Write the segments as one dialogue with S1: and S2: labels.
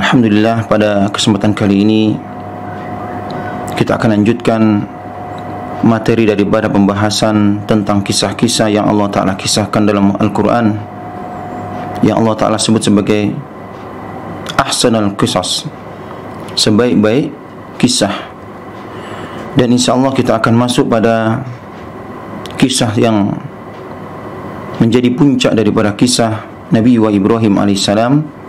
S1: Alhamdulillah, pada kesempatan kali ini kita akan lanjutkan materi daripada pembahasan tentang kisah-kisah yang Allah Ta'ala kisahkan dalam Al-Quran, yang Allah Ta'ala sebut sebagai ahsanul qisas, sebaik-baik kisah. Dan insyaAllah kita akan masuk pada kisah yang menjadi puncak daripada kisah Nabi Ibrahim alaihissalam,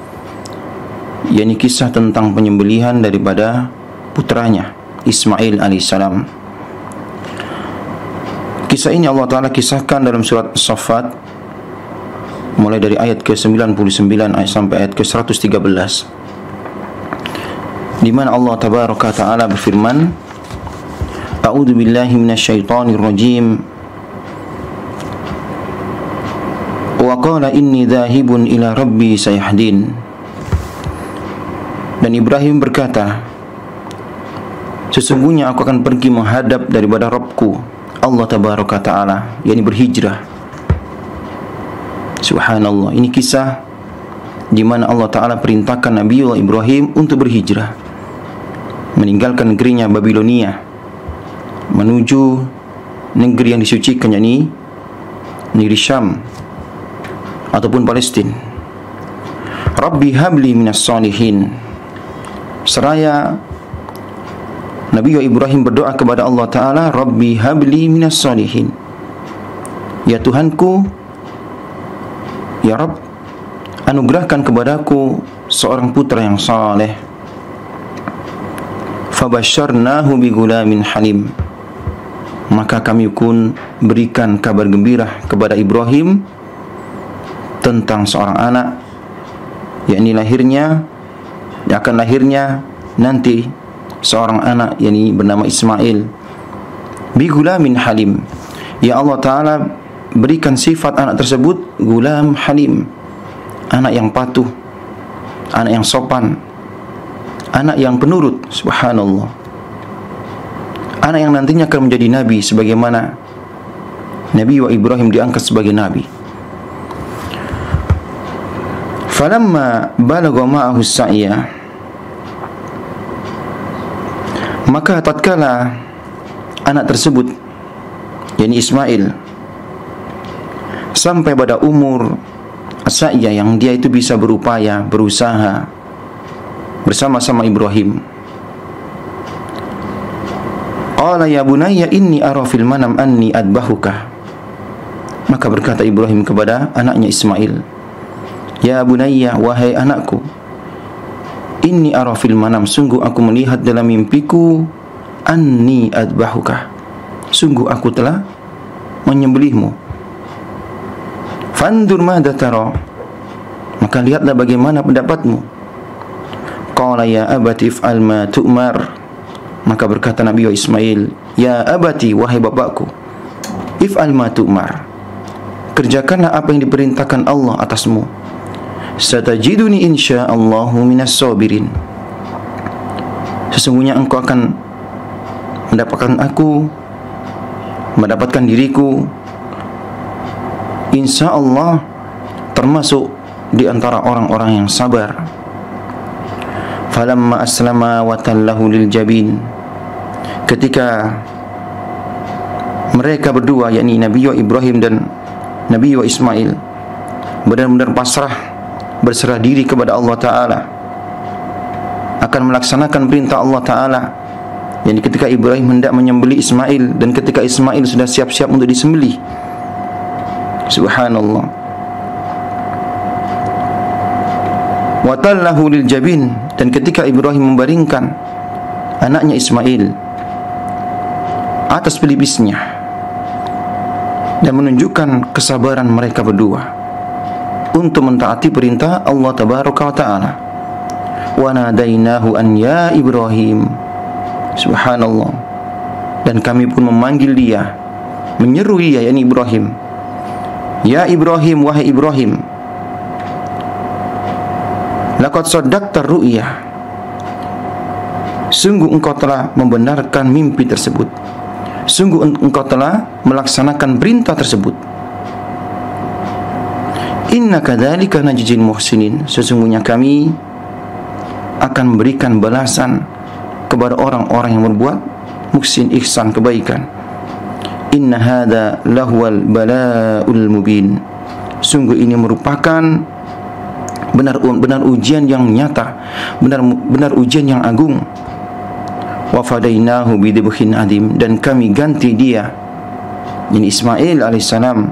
S1: yakni kisah tentang penyembelihan daripada putranya Ismail alaihissalam. Kisah ini Allah Ta'ala kisahkan dalam surat As-Saffat, mulai dari ayat ke-99 sampai ayat ke-113, di mana Allah Tabaraka Ta'ala berfirman, A'udzu billahi minasyaitonir rajim. Wa qala inni dhahibun ila rabbi sayahdin. Dan Ibrahim berkata, sesungguhnya aku akan pergi menghadap daripada Rabbku Allah Tabaraka Ta'ala, yakni berhijrah. Subhanallah, ini kisah di mana Allah Ta'ala perintahkan Nabi Ibrahim untuk berhijrah, meninggalkan negerinya Babilonia, menuju negeri yang disucikan, yakni negeri Syam ataupun Palestin. Rabbi habli minas salihin. Seraya Nabi Ibrahim berdoa kepada Allah Ta'ala, Rabbi habli minas salihin, ya Tuhanku, ya Rabb, anugerahkan kepadaku seorang putra yang saleh. Fabasyarnahu bigulamin halim. Maka kami pun berikan kabar gembira kepada Ibrahim tentang seorang anak, yakni lahirnya, yang akan lahirnya nanti seorang anak, yakni bernama Ismail. Bigulamin halim, ya Allah Ta'ala berikan sifat anak tersebut gulam halim, anak yang patuh, anak yang sopan, anak yang penurut. Subhanallah, anak yang nantinya akan menjadi nabi, sebagaimana Nabi Ibrahim diangkat sebagai nabi. Falamma balagha ma'ahu as-sa'ya, maka tatkala anak tersebut, yakni Ismail, sampai pada umur as-sa'ya, yang dia itu bisa berupaya, berusaha bersama-sama Ibrahim, qala ya bunayya inni ara fil manam anni adbahuka. Maka berkata Ibrahim kepada anaknya Ismail, ya bunayya, wahai anakku, inni ara fil manam, sungguh aku melihat dalam mimpiku, anni adbahuka, sungguh aku telah menyembelihmu. Fandur madza tara, maka lihatlah bagaimana pendapatmu. Qala ya abati if'al ma tu'mar. Maka berkata Nabi Ismail, ya abati, wahai bapakku, if'al ma tu'mar, kerjakanlah apa yang diperintahkan Allah atasmu. Satajiduni insya'allahu minas sabirin. Sesungguhnya engkau akan mendapatkan diriku, insyaallah, termasuk di antara orang-orang yang sabar. Falamma aslama wa tallahu lil jabin. Ketika mereka berdua, yakni Nabi Ibrahim dan Nabi Ismail, benar-benar pasrah, berserah diri kepada Allah Ta'ala, akan melaksanakan perintah Allah Ta'ala, yakni ketika Ibrahim hendak menyembelih Ismail dan ketika Ismail sudah siap-siap untuk disembelih. Subhanallah. Wa tallahu lil jabin, dan ketika Ibrahim membaringkan anaknya Ismail atas pelipisnya dan menunjukkan kesabaran mereka berdua untuk mentaati perintah Allah Tabaraka wa Ta'ala. Wa nadainahu an ya Ibrahim. Subhanallah. Dan kami pun memanggil dia, menyeru dia, yakni Ibrahim, ya Ibrahim, wahai Ibrahim, laqad saddaqta ru'ya, sungguh engkau telah membenarkan mimpi tersebut, sungguh engkau telah melaksanakan perintah tersebut. Inna kadzalika najzil muhsinin, sesungguhnya kami akan memberikan balasan kepada orang-orang yang berbuat muhsin, ihsan, kebaikan. Inna hadza lahuwal bala'ul mubin. Sungguh ini merupakan benar ujian yang nyata, benar ujian yang agung. Wa fadainahu bidibhin adim, dan kami ganti dia, ini Ismail alaihissalam,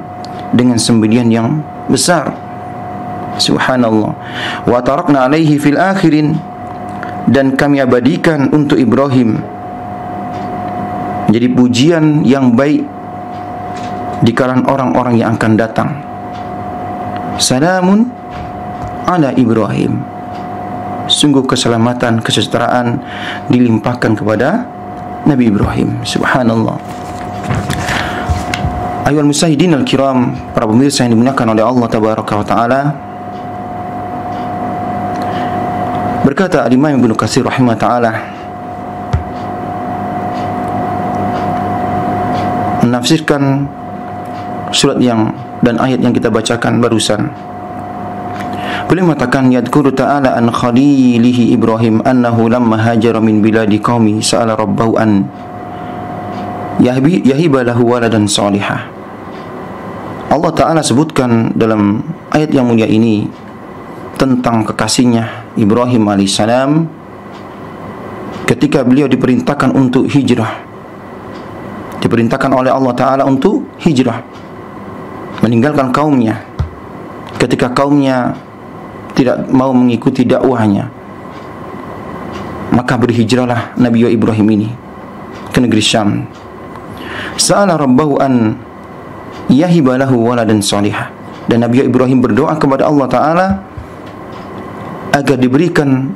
S1: dengan sembelihan yang besar. Subhanallah. Wa tarakna alaihi fil akhirin, dan kami abadikan untuk Ibrahim jadi pujian yang baik di kalangan orang-orang yang akan datang. Salamun ala Ibrahim. Sungguh keselamatan, kesejahteraan dilimpahkan kepada Nabi Ibrahim. Subhanallah. Ayuhal musyahidin al-kiram, para pemirsa yang dimuliakan oleh Allah tabaraka wa taala, berkata Al-Imam Ibnu Katsir rahimahullah taala menafsirkan surat yang dan ayat yang kita bacakan barusan. Beliau mengatakan, yadhkuru ta'ala an khalilihi Ibrahim annahu lamma hajara min biladi qaumi sa'ala rabbahu an yahiba lahu waladan salihah. Allah Ta'ala sebutkan dalam ayat yang mulia ini tentang kekasihnya Ibrahim alaihissalam ketika beliau diperintahkan untuk hijrah, diperintahkan oleh Allah Ta'ala untuk hijrah, meninggalkan kaumnya ketika kaumnya tidak mau mengikuti dakwahnya. Maka berhijrahlah Nabi Ibrahim ini ke negeri Syam. Sa'ala rabbahu an yahiba lahu waladan salihah, dan Nabi Ibrahim berdoa kepada Allah Ta'ala agar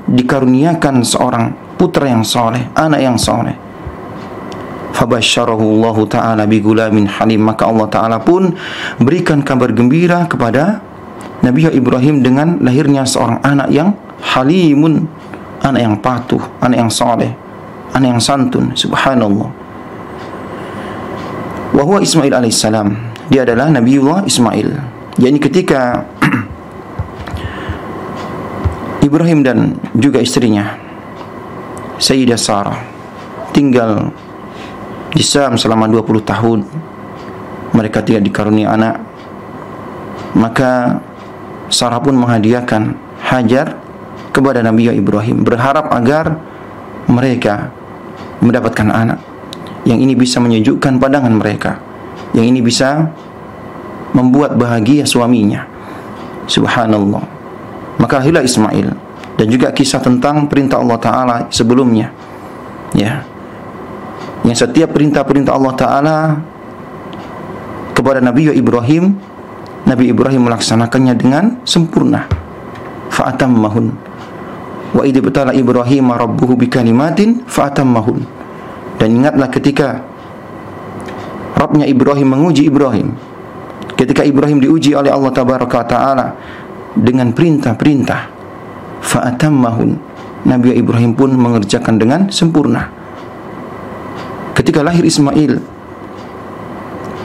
S1: dikaruniakan seorang putra yang saleh, anak yang saleh. Fabasyarahu Allah Ta'ala bi gulamin halim, maka Allah Ta'ala pun berikan kabar gembira kepada Nabi Ibrahim dengan lahirnya seorang anak yang halimun, anak yang patuh, anak yang saleh, anak yang santun. Subhanallah. Wa huwa Ismail alaihissalam, dia adalah Nabiullah Ismail. yakni ketika Ibrahim dan juga istrinya Sayyidah Sarah tinggal di Syam selama 20 tahun, mereka tidak dikaruniai anak, maka Sarah pun menghadiahkan Hajar kepada Nabi Ibrahim, berharap agar mereka mendapatkan anak. Yang ini bisa menyejukkan pandangan mereka, yang ini bisa membuat bahagia suaminya. Subhanallah. Maka lahirlah Ismail, dan juga kisah tentang perintah Allah Ta'ala sebelumnya, ya, yang setiap perintah-perintah Allah Ta'ala kepada Nabi Ibrahim, Nabi Ibrahim melaksanakannya dengan sempurna. Fa'atammahun. Wa idh ibtala Ibrahim rabbuhu bikalimatin fa'atammahun. Dan ingatlah ketika Rabbnya Ibrahim menguji Ibrahim, ketika Ibrahim diuji oleh Allah Tabaraka wa Ta'ala dengan perintah-perintah, fa'atammahun, Nabi Ibrahim pun mengerjakan dengan sempurna. Ketika lahir Ismail,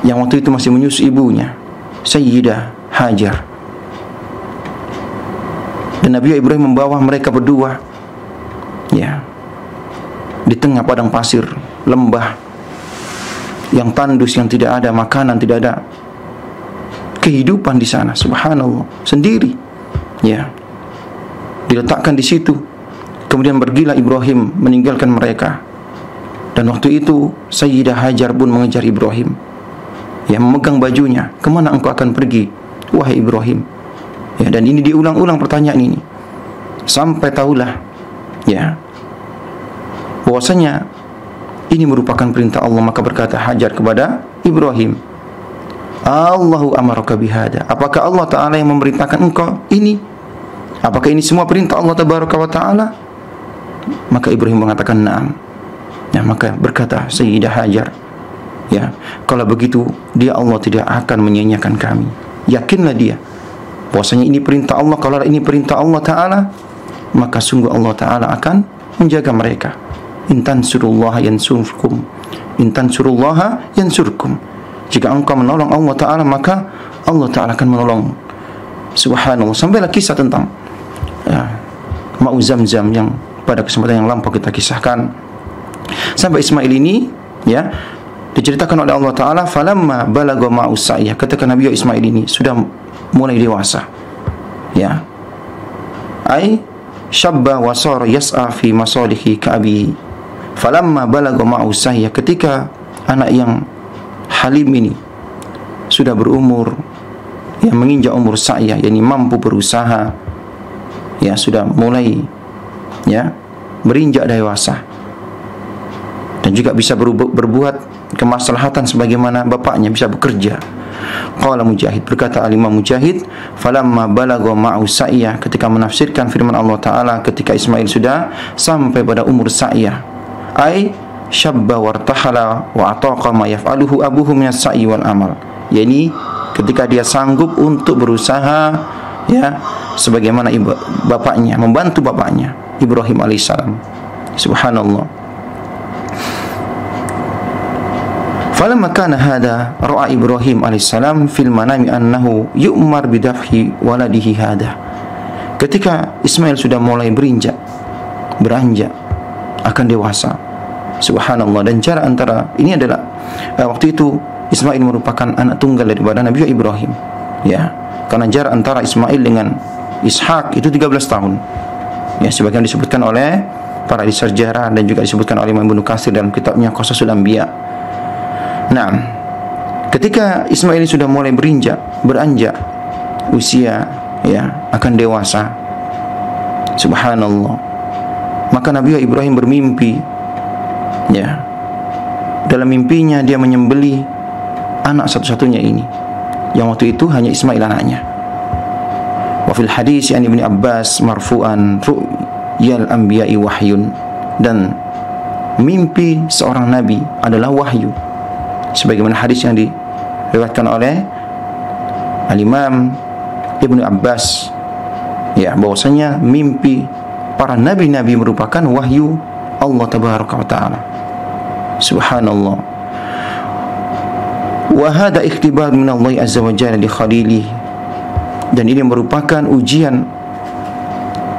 S1: yang waktu itu masih menyusui ibunya, Sayyidah Hajar, dan Nabi Ibrahim membawa mereka berdua, ya, di tengah padang pasir, lembah yang tandus, yang tidak ada makanan, tidak ada kehidupan di sana. Subhanallah, sendiri, ya, diletakkan di situ. Kemudian pergilah Ibrahim meninggalkan mereka, dan waktu itu Sayyidah Hajar pun mengejar Ibrahim, ya, memegang bajunya. Kemana engkau akan pergi, wahai Ibrahim? Ya, dan ini diulang-ulang pertanyaan ini sampai tahulah, ya, bahwasanya ini merupakan perintah Allah. Maka berkata Hajar kepada Ibrahim, Allahu amaraka bihada, apakah Allah Ta'ala yang memerintahkan engkau ini? Apakah ini semua perintah Allah Tabaraka wa Ta'ala? Maka Ibrahim mengatakan na'am. Ya, maka berkata Sayyidah Hajar, ya, kalau begitu dia, Allah tidak akan menyia-nyiakan kami. Yakinlah dia bahwasanya ini perintah Allah. Kalau ini perintah Allah Ta'ala, maka sungguh Allah Ta'ala akan menjaga mereka. Intan surullaha yansurkum, intan surullaha yansurkum. Jika engkau menolong Allah Ta'ala, maka Allah Ta'ala akan menolong. Subhanallah. Sampailah kisah tentang, ya, Ma'u Zamzam yang pada kesempatan yang lampau kita kisahkan. Sampai Ismail ini, ya, diceritakan oleh Allah Ta'ala, falamma balagha ma'u sa'yah, ketika Nabi Ismail ini sudah mulai dewasa, ya, ai syabba wa sara yas'a fi masalihi ka'abihi. Falamma balagha ma'u sa'yah, ketika anak yang halim ini sudah berumur, ya, menginjak umur sa'yah, yakni mampu berusaha, ya, sudah mulai, ya, berinjak dewasa, dan juga bisa berbuat kemaslahatan sebagaimana bapaknya, bisa bekerja. Qala Mujahid, berkata Al-Imam Mujahid, falamma balagha ma'u sa'yah, ketika menafsirkan firman Allah Ta'ala ketika Ismail sudah sampai pada umur sa'yah, ai syabba wartahala wa ataqa ma yaf'aluhu abuhu min as-sa'i wal amal, yakni ketika dia sanggup untuk berusaha, ya, sebagaimana bapaknya, membantu bapaknya Ibrahim alaihissalam. Subhanallah. Falamma kana hada ra'a Ibrahim alaihissalam fil manami annahu yu'mar bidafhi waladihi hada. Ketika Ismail sudah mulai beranjak akan dewasa, subhanallah, dan jarak antara ini adalah waktu itu Ismail merupakan anak tunggal daripada Nabi Ibrahim, ya, karena jarak antara Ismail dengan Ishak itu 13 tahun, ya, sebagaimana disebutkan oleh para sejarah dan juga disebutkan oleh Imam Ibnu Katsir dalam kitabnya Qasasul Anbiya. Nah, ketika Ismail ini sudah mulai beranjak usia, ya, akan dewasa, subhanallah, maka Nabi Ibrahim bermimpi, ya, dalam mimpinya dia menyembelih anak satu-satunya ini, yang waktu itu hanya Ismail anaknya. Wa fil hadis an Ibnu Abbas marfu'an ru'yal anbiya'i wahyun, dan mimpi seorang nabi adalah wahyu, sebagaimana hadis yang diriwayatkan oleh Al-Imam Ibnu Abbas, ya, bahwasanya mimpi para nabi-nabi merupakan wahyu Allah Tabaraka wa Ta'ala. Subhanallah. Wa hada ikhtibar min Allah azza wa jalla li khalilihi, dan ini merupakan ujian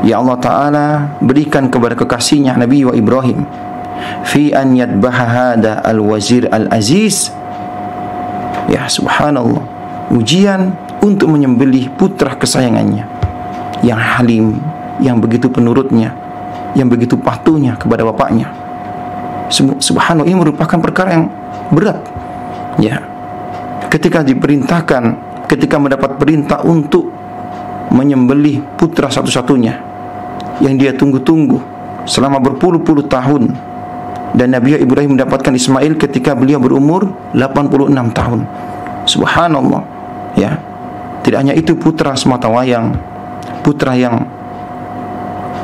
S1: yang Allah Ta'ala berikan kepada kekasihnya Nabi wa Ibrahim, fi an yadbaha hada al-wazir al-aziz, ya, subhanallah, ujian untuk menyembelih putra kesayangannya yang halim, yang begitu penurutnya, yang begitu patuhnya kepada bapaknya. Subhanallah, ini merupakan perkara yang berat, ya, ketika diperintahkan, ketika mendapat perintah untuk menyembelih putra satu-satunya yang dia tunggu-tunggu selama berpuluh-puluh tahun. Dan Nabi Ibrahim mendapatkan Ismail ketika beliau berumur 86 tahun. Subhanallah, ya. Tidak hanya itu, putra semata wayang, putra yang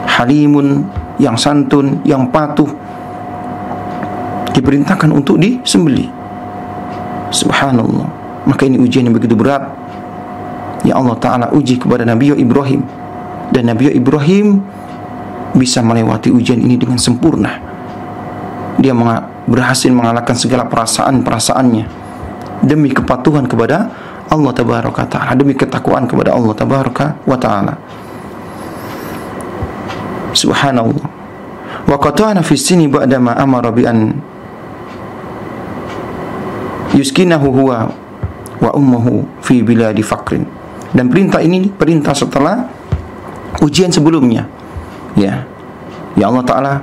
S1: halimun, yang santun, yang patuh, diperintahkan untuk disembelih. Subhanallah. Maka ini ujian yang begitu berat yang Allah Ta'ala uji kepada Nabi Ibrahim, dan Nabi Ibrahim bisa melewati ujian ini dengan sempurna. Dia berhasil mengalahkan segala perasaan-perasaannya demi kepatuhan kepada Allah Tabaraka wa Ta'ala, demi ketakwaan kepada Allah Tabaraka wa Ta'ala. Subhanallah. Wa qata'na fi sini ba'da ma amara bi an yuskinahu huwa wa ummuhu fi biladi faqrin. Dan perintah ini perintah setelah ujian sebelumnya, ya, yang Allah Ta'ala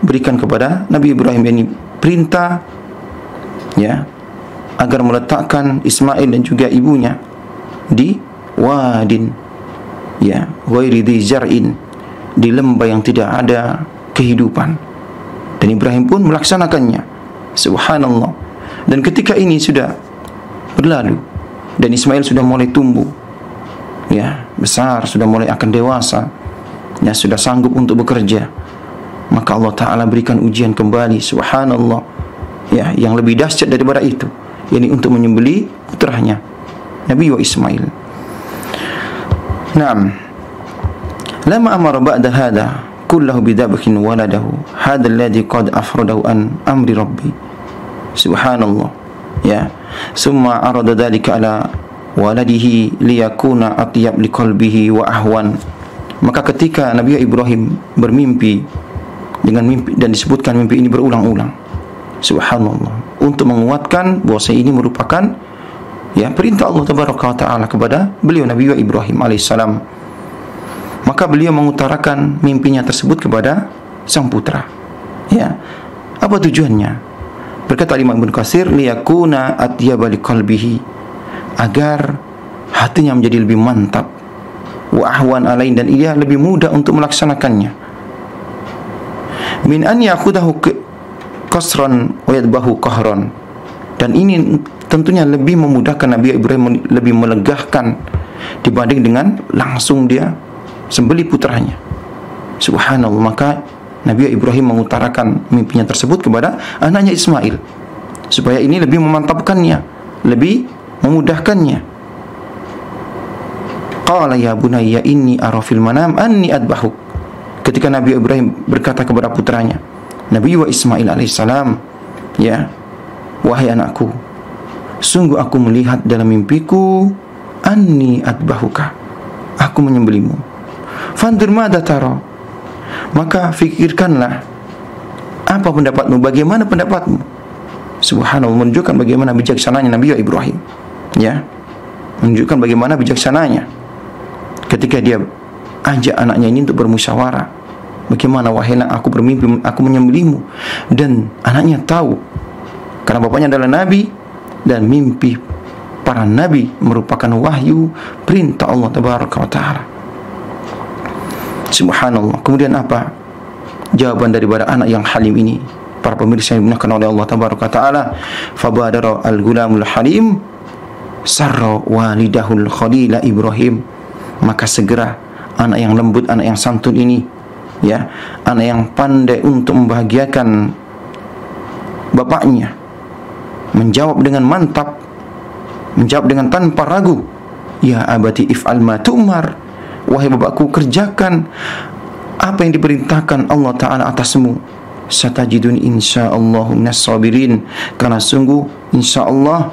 S1: berikan kepada Nabi Ibrahim, ini perintah, ya, agar meletakkan Ismail dan juga ibunya di wadin, ya, ghairi dzi zar'in, di lembah yang tidak ada kehidupan. Dan Ibrahim pun melaksanakannya. Subhanallah. Dan ketika ini sudah berlalu dan Ismail sudah mulai tumbuh, ya, besar, sudah mulai akan dewasa, ya, sudah sanggup untuk bekerja, maka Allah Ta'ala berikan ujian kembali, subhanallah, ya, yang lebih dahsyat daripada itu, yakni untuk menyembelih putranya Nabi wa Ismail. Naam. Lama amara ba'da hada kullahu bidabhin waladahu hada alladhi qad afradahu an amri rabbi. Subhanallah, ya. Summa arada dhalika ala waladihi liyakuna atyab liqalbihi wa ahwan. Maka ketika Nabi Ibrahim bermimpi, dengan mimpi, dan disebutkan mimpi ini berulang-ulang. Subhanallah, untuk menguatkan bahwa ini merupakan perintah Allah Tabaraka wa Ta'ala kepada beliau Nabi Ibrahim alaihissalam. Maka beliau mengutarakan mimpinya tersebut kepada sang putra. Apa tujuannya? Berkata Imam Ibnu Katsir, liyakuna atyaba liqalbihi, agar hatinya menjadi lebih mantap, wa ahwan alain, dan ia lebih mudah untuk melaksanakannya. Min an yakhudahu qasran wa yadbahu qahran, dan ini tentunya lebih memudahkan Nabi Ibrahim, lebih melegakan dibanding dengan langsung dia sembelih putranya. Subhanallah, maka Nabi Ibrahim mengutarakan mimpinya tersebut kepada anaknya Ismail supaya ini lebih memantapkannya, lebih memudahkannya. Qala ya bunayya inni ara fil manam anni adbahuk. Ketika Nabi Ibrahim berkata kepada putranya Nabi Ismail alaihissalam, wahai anakku, sungguh aku melihat dalam mimpiku anni adbahuka, aku menyembelihmu. Fandur madza tara, maka fikirkanlah apa pendapatmu, bagaimana pendapatmu. Subhanallah, menunjukkan bagaimana bijaksananya Nabi Ibrahim, menunjukkan bagaimana bijaksananya ketika dia ajak anaknya ini untuk bermusyawarah. Bagaimana wahai anak, aku bermimpi aku menyembelihmu, dan anaknya tahu karena bapaknya adalah nabi, dan mimpi para nabi merupakan wahyu perintah Allah Tabaraka wa Ta'ala. Subhanallah. Kemudian apa jawaban daripada anak yang halim ini? Para pemirsa yang dimuliakan oleh Allah Tabaraka wa Ta'ala, fabadara al-gulamul halim sarra walidahul khalila Ibrahim, maka segera anak yang lembut, anak yang santun ini, anak yang pandai untuk membahagiakan bapaknya, menjawab dengan mantap, menjawab dengan tanpa ragu, ya abati if'al ma tu'mar, wahai bapakku, kerjakan apa yang diperintahkan Allah Ta'ala atasmu. Satajidun insyaallahu minas sabirin, karena sungguh insyaallah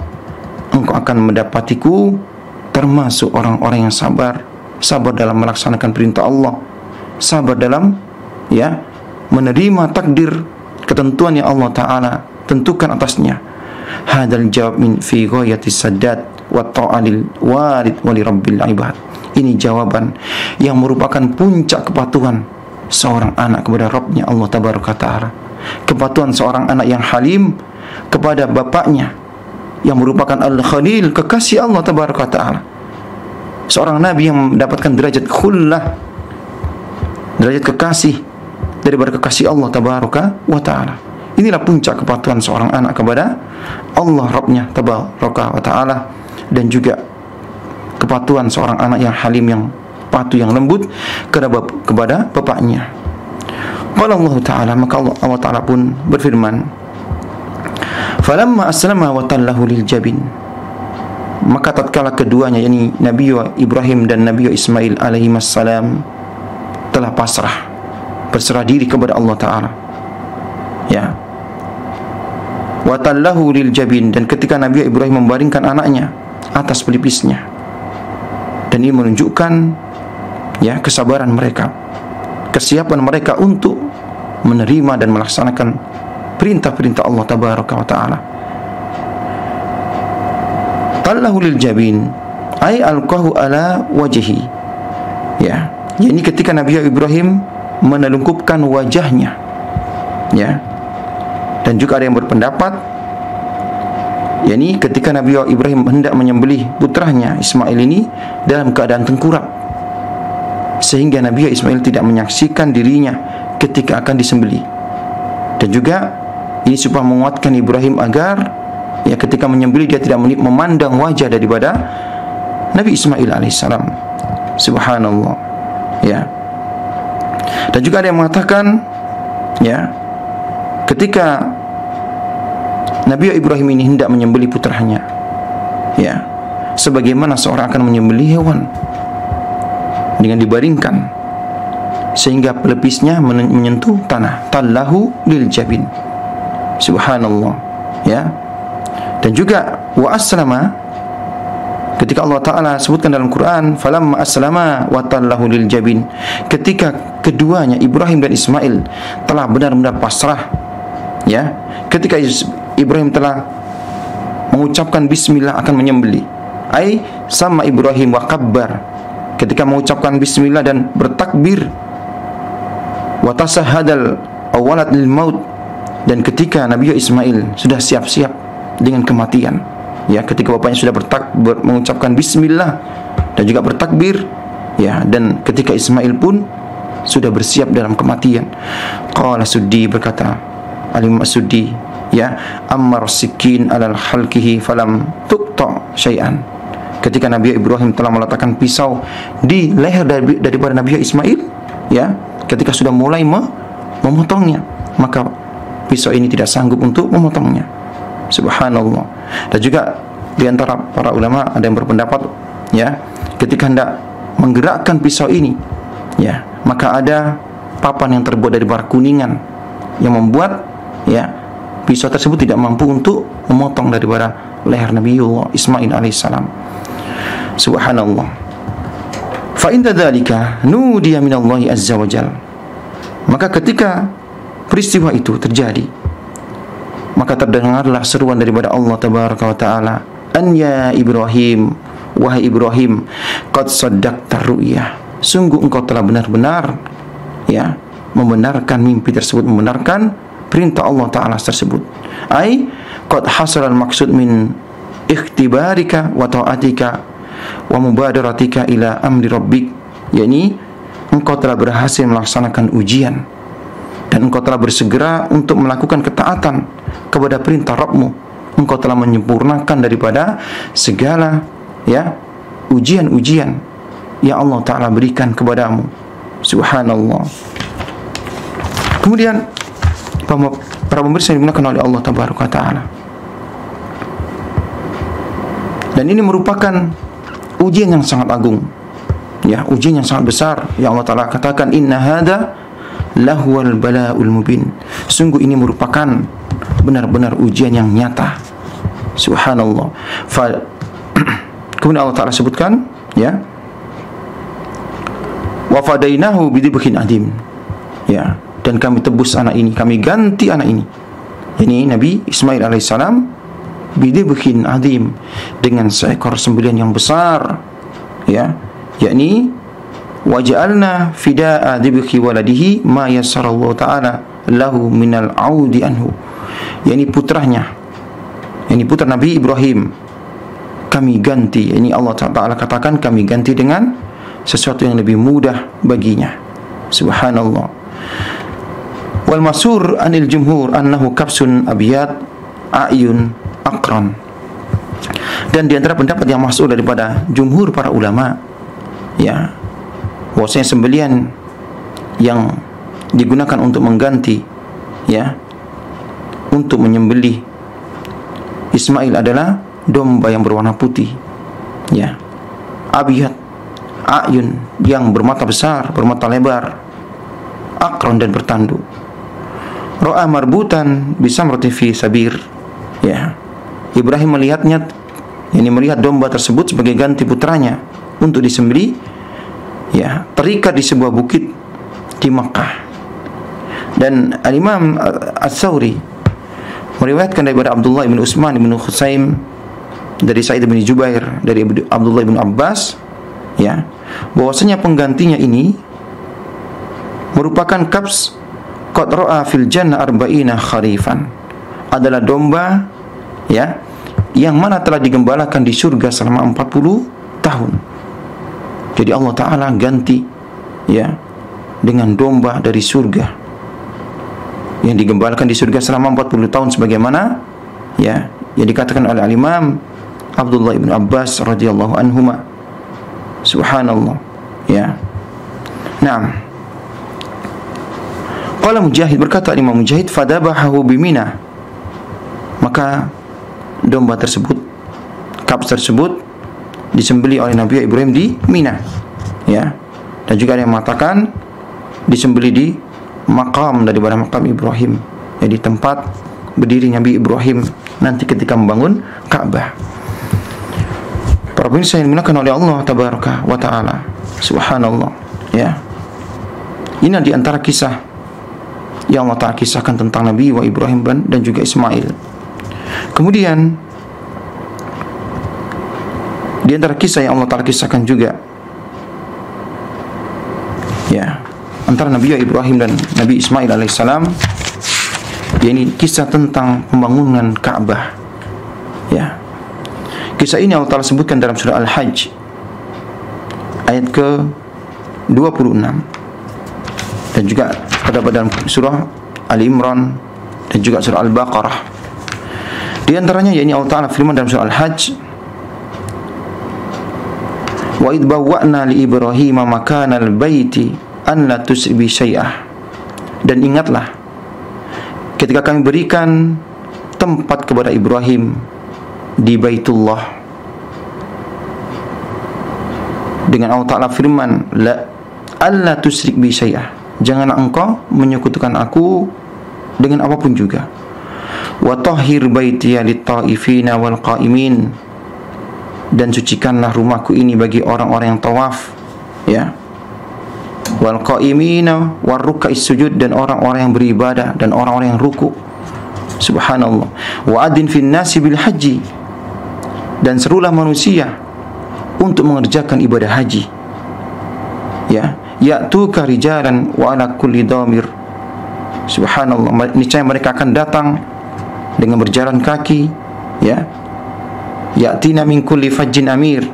S1: engkau akan mendapatiku termasuk orang-orang yang sabar dalam melaksanakan perintah Allah, sabar dalam menerima takdir, ketentuan yang Allah Ta'ala tentukan atasnya. Hadal jawab min fi ghayatis sadat wa ta'alil warid wali rabbil ibad. Ini jawaban yang merupakan puncak kepatuhan seorang anak kepada Rabbnya Allah Tabaraka Ta'ala, kepatuhan seorang anak yang halim kepada bapaknya yang merupakan Al-Khalil, kekasih Allah Tabaraka Ta'ala, seorang nabi yang mendapatkan derajat khullah, derajat kekasih daripada kekasih Allah Tabaraka wa Ta'ala. Inilah puncak kepatuhan seorang anak kepada Allah Rabbnya Tabaraka wa Ta'ala, dan juga kepatuhan seorang anak yang halim, yang patuh, yang lembut kepada bapaknya. Qala Allah Ta'ala, maka Allah Ta'ala pun berfirman, falamma aslama wa tallahu lil jabin, maka tatkala keduanya, yakni Nabi Ibrahim dan Nabi Ismail alaihi wassalam, telah pasrah, berserah diri kepada Allah Ta'ala, wa tallahu lil jabin, dan ketika Nabi Ibrahim membaringkan anaknya atas pelipisnya, dan ini menunjukkan kesabaran mereka, kesiapan mereka untuk menerima dan melaksanakan perintah-perintah Allah Tabaraka wa Ta'ala. Tallahu lil jabin ay alqahu ala wajhi, yakni ketika Nabi Ibrahim menelungkupkan wajahnya, dan juga ada yang berpendapat yakni ketika Nabi Ibrahim hendak menyembelih putranya Ismail ini dalam keadaan tengkurap, sehingga Nabi Ismail tidak menyaksikan dirinya ketika akan disembelih. Dan juga ini supaya menguatkan Ibrahim agar ketika menyembelih dia tidak memandang wajah daripada Nabi Ismail alaihissalam. Subhanallah. Dan juga ada yang mengatakan ketika Nabi Ibrahim ini hendak menyembelih putranya, sebagaimana seorang akan menyembelih hewan dengan dibaringkan sehingga pelepisnya menyentuh tanah, tallahu lil jabin. Subhanallah. Dan juga wa aslama Ketika Allah Ta'ala sebutkan dalam Quran, falamma aslama wa tallahu lil jabin, ketika keduanya Ibrahim dan Ismail telah benar-benar pasrah, ya, ketika Ibrahim telah mengucapkan bismillah akan menyembelih, ai sama Ibrahim wa kabbar, ketika mengucapkan bismillah dan bertakbir, wa tasahhadal awwalat lil maut, dan ketika Nabi Ismail sudah siap-siap dengan kematian, ya, ketika bapaknya sudah mengucapkan bismillah dan juga bertakbir, ya, dan ketika Ismail pun sudah bersiap dalam kematian. Qala Suddi, berkata Al-Imam Suddi, ya, ammar sikin alal halqihi falam tuqta syai'an, ketika Nabi Ibrahim telah meletakkan pisau di leher daripada Nabi Ismail, ya, ketika sudah mulai memotongnya, maka pisau ini tidak sanggup untuk memotongnya. Subhanallah. Dan juga di antara para ulama ada yang berpendapat, ya, ketika hendak menggerakkan pisau ini, ya, maka ada papan yang terbuat dari bara kuningan yang membuat, ya, pisau tersebut tidak mampu untuk memotong daripada leher Nabiullah Ismail alaihissalam. Subhanallah. Fa inda dzalika nudiya minallahi azza wajal, maka ketika peristiwa itu terjadi, maka terdengarlah seruan daripada Allah tabaraka wa taala, an ya Ibrahim, wahai Ibrahim, qad saddaqta ru'yah, sungguh engkau telah benar-benar, ya, membenarkan mimpi tersebut, membenarkan perintah Allah taala tersebut. Ai qad hasala al-maqsud min ikhtibarika wa ta'atika wa mubadaratika ila amri rabbik, yakni engkau telah berhasil melaksanakan ujian dan engkau telah bersegera untuk melakukan ketaatan kepada perintah Rabbmu. Engkau telah menyempurnakan daripada segala, ya, ujian-ujian yang Allah Ta'ala berikan kepadamu. Subhanallah. Kemudian para pemirsa yang digunakan oleh Allah Ta'ala, dan ini merupakan ujian yang sangat agung, ya, ujian yang sangat besar, yang Allah Ta'ala katakan inna hadza lahuwal bala'ul mubin, sungguh ini merupakan benar-benar ujian yang nyata. Subhanallah. Kemudian Allah Ta'ala sebutkan, ya, wa fadainahu bidibhin adim, ya, dan kami tebus anak ini, kami ganti anak ini, ini Nabi Ismail alaihissalam, bidibhin adim, dengan seekor sembelihan yang besar, ya, yakni waja'alna fida'a dibhi waladihi ma yassarallahu ta'ala lahu minal audi anhu, yakni putranya, yakni putra Nabi Ibrahim kami ganti, ini Allah Ta'ala katakan kami ganti dengan sesuatu yang lebih mudah baginya. Subhanallah. Wal masur anil jumhur annahu kapsun abiyat a'yun akran, dan di antara pendapat yang masuk daripada jumhur para ulama, ya, bahwasanya sembelian yang digunakan untuk mengganti, ya, untuk menyembelih Ismail adalah domba yang berwarna putih, ya, abiyat, ayun, yang bermata besar, bermata lebar, akron, dan bertanduk. Ro'a marbutan bisa mertifi sabir, ya, Ibrahim melihatnya, ini melihat domba tersebut sebagai ganti putranya untuk disembelih, ya, terikat di sebuah bukit di Makkah. Dan Al-Imam As-Sawri meriwayatkan daripada Abdullah bin Utsman bin Khusaim, dari Sa'id bin Jubair, dari Abdullah bin Abbas, ya, bahwasanya penggantinya ini merupakan kabs qad ra'a fil jannah arba'ina kharifan, adalah domba, ya, yang mana telah digembalakan di surga selama 40 tahun. Jadi Allah Ta'ala ganti, ya, dengan domba dari surga yang digembalakan di surga selama 40 tahun, sebagaimana, ya, yang dikatakan oleh Al-Imam Abdullah ibn Abbas radhiyallahu anhuma. Subhanallah, ya. Naam. Qala Mujahid, berkata Imam Mujahid, fadabahahu bimina, maka domba tersebut, kabs tersebut disembelih oleh Nabi Ibrahim di Mina, ya. Dan juga ada yang mengatakan disembelih di makam daripada makam Ibrahim, jadi tempat berdiri Nabi Ibrahim nanti ketika membangun Ka'bah. Para Para pemirsa yang dimuliakan oleh Allah tabaraka wa taala. Subhanallah, ya. Ini di antara kisah yang Allah Ta'ala kisahkan tentang Nabi wa Ibrahim dan juga Ismail. Kemudian di antara kisah yang Allah Ta'ala kisahkan juga, ya, antara Nabi Ibrahim dan Nabi Ismail alaihissalam, yakni kisah tentang pembangunan Ka'bah. Ya. Kisah ini Allah Ta'ala sebutkan dalam surah Al-Hajj ayat ke-26 dan juga terdapat dalam surah Ali Imran dan juga surah Al-Baqarah. Di antaranya yakni Allah Ta'ala firman dalam surah Al-Hajj, wa idh bawwa'na li Ibrahim makanal baiti an la tusri bi syai'ah. Dan ingatlah ketika kami berikan tempat kepada Ibrahim di Baitullah, dengan Allah Ta'ala firman, la alla tusrik bi syai'ah, janganlah engkau menyekutukan aku dengan apapun juga. Wa tahhir baitiya lit-taifina wal qa'imin, dan sucikanlah rumahku ini bagi orang-orang yang tawaf, ya, wal qa'imina war ruk'is sujud, dan orang-orang yang beribadah dan orang-orang yang ruku. Subhanallah. Wa adin fin nasi bil haji, dan serulah manusia untuk mengerjakan ibadah haji, ya, ya'tuka rijalan wa ala kulli dhamir. Subhanallah, niscaya mereka akan datang dengan berjalan kaki, ya, ya'tina min kulli fajjin amir,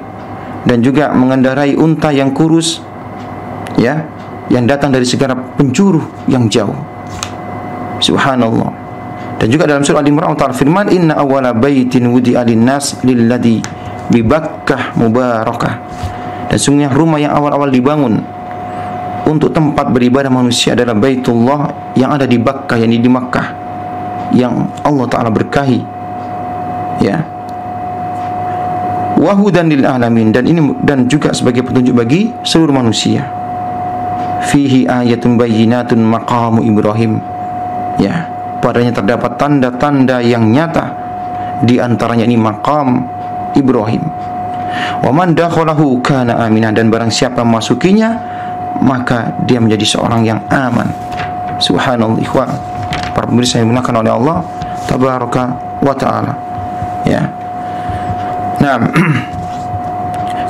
S1: dan juga mengendarai unta yang kurus, ya, yang datang dari segala penjuru yang jauh. Subhanallah. Dan juga dalam surah Al-Imran Allah Ta'ala firman, inna awwala baitin wudi'a lin-nas lilladzi bi Bakkah mubarakah, dan sungguhnya rumah yang awal-awal dibangun untuk tempat beribadah manusia adalah Baitullah yang ada di Bakkah, yang di Makkah, yang Allah Ta'ala berkahi, ya, wahudan lil alamin, dan ini dan juga sebagai petunjuk bagi seluruh manusia. Fihi ayatun bayyinatun maqamu Ibrahim, ya, padanya terdapat tanda-tanda yang nyata, di antaranya ini maqam Ibrahim. Wa man dakhalahu kana aminah, dan barang siapa memasukinya maka dia menjadi seorang yang aman. Subhanallah, ikhwan, para pemirsa yang dimuliakan oleh Allah tabaraka wa taala, ya. Nah,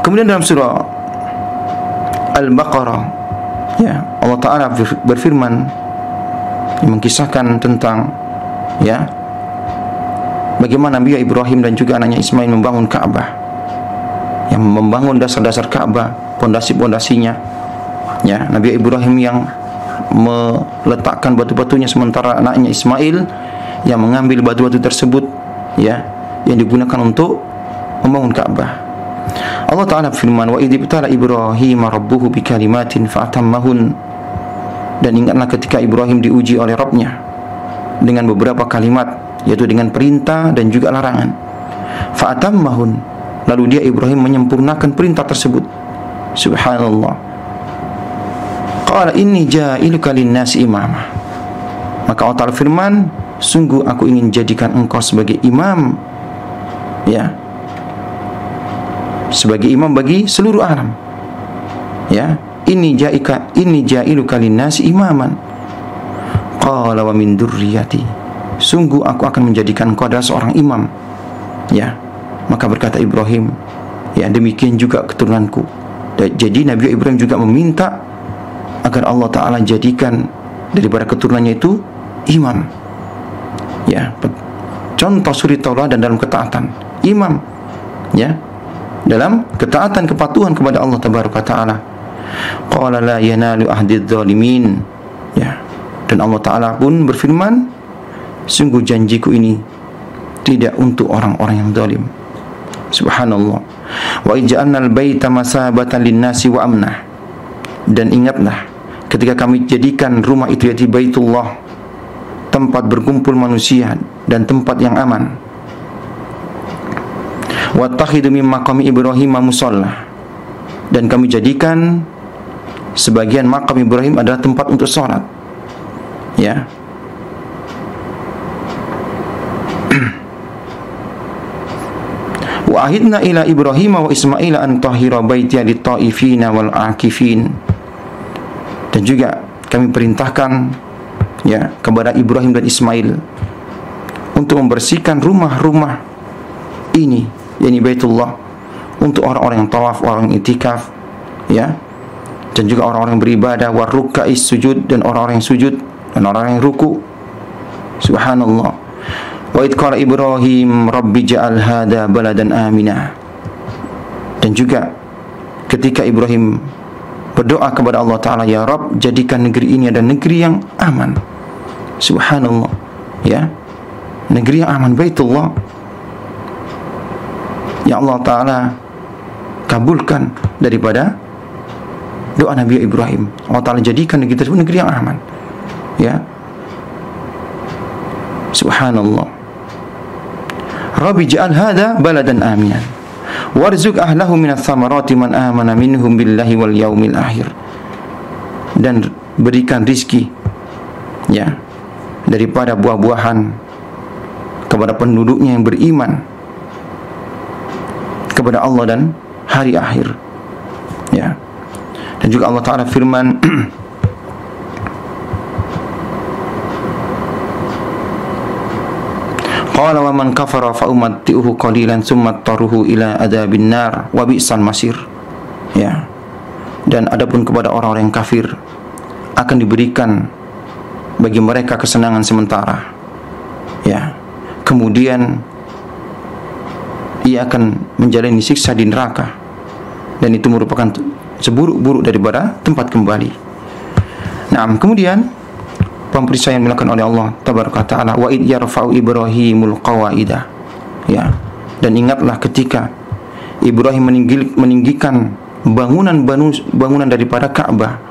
S1: kemudian dalam surah Al-Baqarah, ya, Allah Ta'ala berfirman mengkisahkan tentang, ya, bagaimana Nabi Ibrahim dan juga anaknya Ismail membangun Ka'bah, yang membangun dasar-dasar Ka'bah, pondasi-pondasinya, ya. Nabi Ibrahim yang meletakkan batu-batunya, sementara anaknya Ismail yang mengambil batu-batu tersebut, ya, yang digunakan untuk membangun Ka'bah. Allah Ta'ala firman, wa idh ibtala Ibrahim rabbuhu bikalimatin fa'atammahun, dan ingatlah ketika Ibrahim diuji oleh Rabbnya dengan beberapa kalimat, yaitu dengan perintah dan juga larangan. Fa'atammahun, lalu dia Ibrahim menyempurnakan perintah tersebut. Subhanallah. Qala inni ja'iluka lin-nasi imama, maka Allah Ta'ala firman, sungguh aku ingin jadikan engkau sebagai imam, ya, sebagai imam bagi seluruh alam, ya. Inni ja'iluka lin-nasi imaman. Qala wa min dzurriyyati, sungguh aku akan menjadikan engkau adalah seorang imam, ya. Maka berkata Ibrahim, ya, demikian juga keturunanku. Jadi Nabi Ibrahim juga meminta agar Allah Ta'ala jadikan daripada keturunannya itu imam, ya, contoh suri tauladan dalam ketaatan, imam, ya, dalam ketaatan kepatuhan kepada Allah Tabaraka Ta'ala. Qala la yanalu ahdidz zalimin, ya, dan Allah Ta'ala pun berfirman, sungguh janjiku ini tidak untuk orang-orang yang zalim. Subhanallah. Wa ij'alnal baita masabatan lin-nasi wa amnah, dan ingatlah ketika kami jadikan rumah itu, yaitu Baitullah, tempat berkumpul manusia dan tempat yang aman. Wattakhidu min maqami Ibrahim musalla, dan kami jadikan sebagian makam Ibrahim adalah tempat untuk sholat, ya. Wa ahidna ila Ibrahim wa Ismail an tahira baitiya lit-taifina wal akifin. Dan juga kami perintahkan ya kepada Ibrahim dan Ismail untuk membersihkan rumah-rumah ini, yakni Baitullah, untuk orang-orang yang tawaf, orang yang itikaf, ya, dan juga orang-orang yang beribadah, warukais sujud, dan orang-orang yang sujud, dan orang-orang yang ruku. Subhanallah. Wa id qala Ibrahim rabbi ja'al hada baladan aminah. Dan juga ketika Ibrahim berdoa kepada Allah Ta'ala, ya Rabb, jadikan negeri ini adalah negeri yang aman. Subhanallah, ya, negeri yang aman, Baitullah. Ya Allah Ta'ala kabulkan daripada doa Nabi Ibrahim. Allah Ta'ala jadikan negeri tersebut negeri yang aman, ya. Subhanallah. Rabbi ja'al hada baladan aminan warzuq ahlahu minats thamarati man amana minhum billahi wal yaumil akhir. Dan berikan rizki, ya, daripada buah-buahan kepada penduduknya yang beriman kepada Allah dan hari akhir, ya. Dan juga Allah Ta'ala firman qala wa man kafara fa umatti'uhu qalilan summa taruhu ila adabin nar wa bi'sal masir, ya. Dan adapun kepada orang-orang yang kafir akan diberikan bagi mereka kesenangan sementara, ya, kemudian ia akan menjalani siksa di neraka, dan itu merupakan seburuk-buruk daripada tempat kembali. Nah, kemudian pemeriksaan yang dilakukan oleh Allah Tabaraka Ta'ala, wa id yarfa'u Ibrahimul qawaida, ya. Dan ingatlah ketika Ibrahim meninggikan bangunan daripada Ka'bah,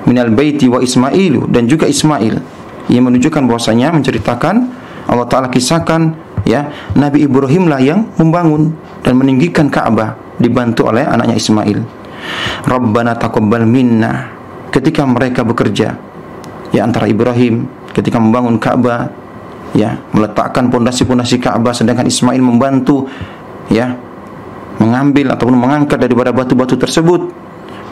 S1: minal baiti wa Ismailu, dan juga Ismail, yang menunjukkan bahwasanya, menceritakan, Allah Ta'ala kisahkan, ya, Nabi Ibrahim lah yang membangun dan meninggikan Ka'bah, dibantu oleh anaknya Ismail. Rabbana taqabbal minna, ketika mereka bekerja, ya, antara Ibrahim ketika membangun Ka'bah, ya, meletakkan pondasi-pondasi Ka'bah, sedangkan Ismail membantu, ya, mengambil ataupun mengangkat daripada batu-batu tersebut.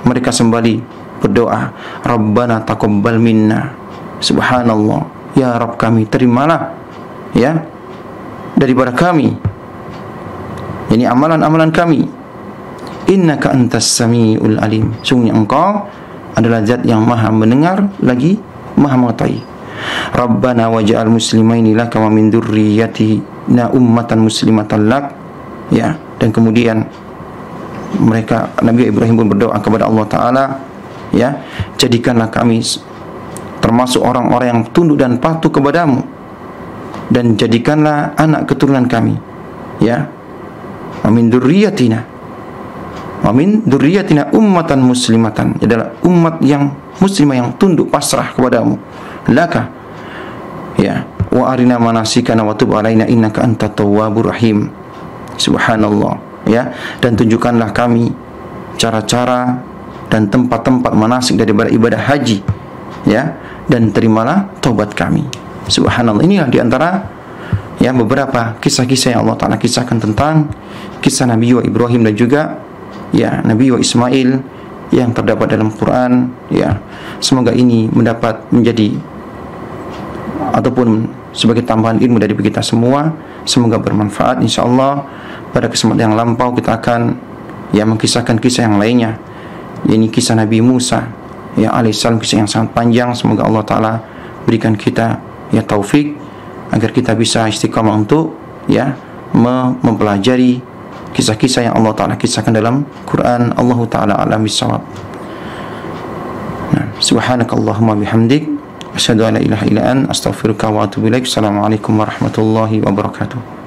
S1: Mereka kembali berdoa, Rabbana taqabbal minna, subhanallah, ya Rabb kami, terimalah, ya, daripada kami, ini amalan-amalan kami. Innaka antas samiul alim, sungguhnya engkau adalah zat yang maha mendengar lagi maha mengetahui. Rabbana waj'al muslimaini laka wa min dzurriyyatina ummatan muslimatan lak, ya. Dan kemudian mereka, Nabi Ibrahim pun berdoa kepada Allah Ta'ala, ya, jadikanlah kami termasuk orang-orang yang tunduk dan patuh kepadamu, dan jadikanlah anak keturunan kami, ya, wa min dzurriyyatina ummatan muslimatan, adalah umat yang muslimah yang tunduk pasrah kepadamu, laka, ya, wa arina manasikana wa tub alaina innaka antat tawwabur rahim. Subhanallah, ya. Dan tunjukkanlah kami cara-cara dan tempat-tempat manasik daripada ibadah haji, ya, dan terimalah taubat kami. Subhanallah. Inilah diantara, ya, beberapa kisah-kisah yang Allah Ta'ala kisahkan tentang kisah Nabi Ibrahim dan juga, ya, Nabi Ismail yang terdapat dalam Quran, ya. Semoga ini mendapat menjadi ataupun sebagai tambahan ilmu dari kita semua. Semoga bermanfaat, insyaallah. Pada kesempatan yang lampau kita akan, ya, mengkisahkan kisah yang lainnya, yakni kisah Nabi Musa, ya, alaihissalam, kisah yang sangat panjang. Semoga Allah Ta'ala berikan kita, ya, taufik agar kita bisa istiqamah untuk, ya, mempelajari kisah-kisah yang Allah Ta'ala kisahkan dalam Quran. Allah Ta'ala a'lam bissawab. Nah, subhanakallahumma bihamdik, asyhadu an la ilaha illa anta, astaghfiruka wa atubu ilaik. Assalamualaikum warahmatullahi wabarakatuh.